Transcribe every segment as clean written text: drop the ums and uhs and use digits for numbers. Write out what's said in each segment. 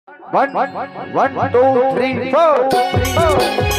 One, two, three, four.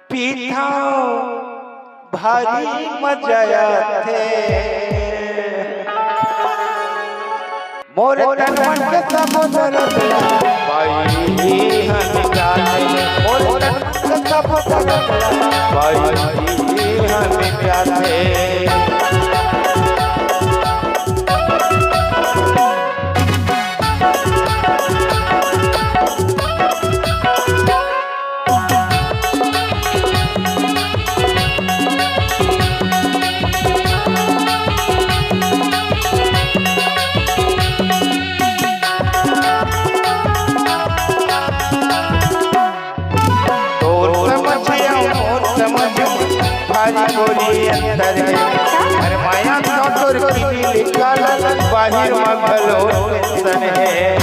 पीठा भारी मजाया थे मोरे तन मन के समुद्र भाई हम जाते मोरे तन के समुद्र भाई हम जाते गोरी अंदर है माया चतुर की निकाल बाहर मगलो टेंशन है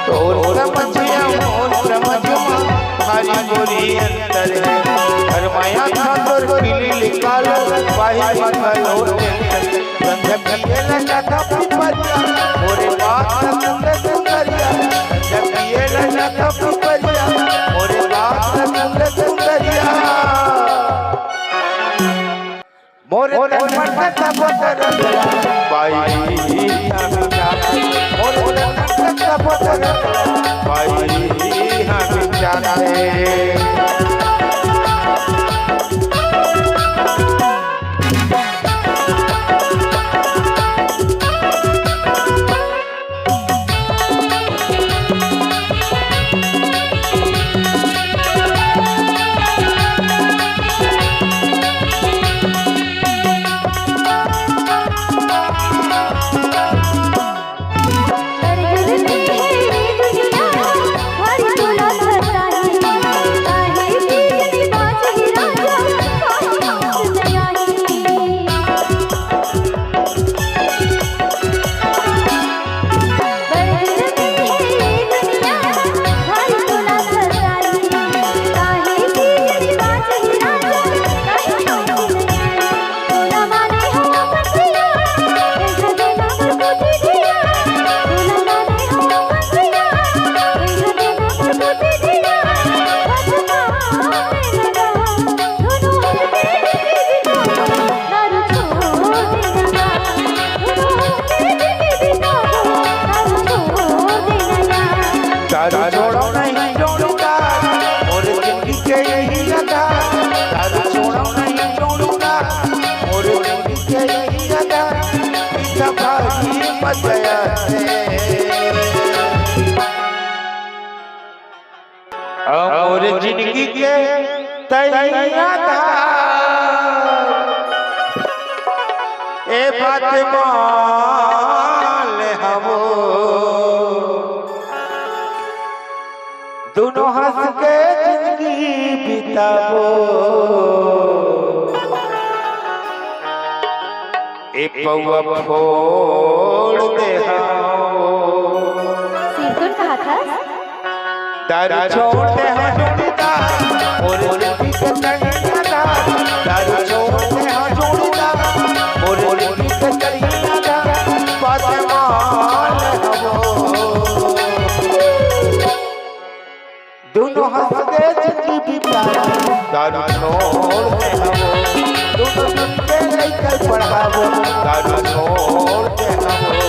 तो समझिया मोर समझमा भारी गोरी अंदर है माया चतुर की निकाल बाहर मगलो टेंशन जब ये लगा पपरिया मोरे बात संग सुंदरिया जब ये लगा पपरिया मोरे बात संग सुंदरिया मोरे तन का पतर भाई हम जाते मोरे तन का पतर भाई हम जाते हरी जिंदगी के तैया था ए बात मान ले हम दोनों हंस के जिंदगी बिताबो ए पौआ फोड़ दे सिरकुट कहा था दारू छोड़ दे हम जोड़ीदा और जिंदगी के तैया था दारू छोड़ दे हम जोड़ीदा और जिंदगी के तैया था बात मान ले हम दोनों हंस के जिंदगी बिताबो दारू छोड़ दे हम दोनों के लेकर पढ़ाबो दारू छोड़ दे हम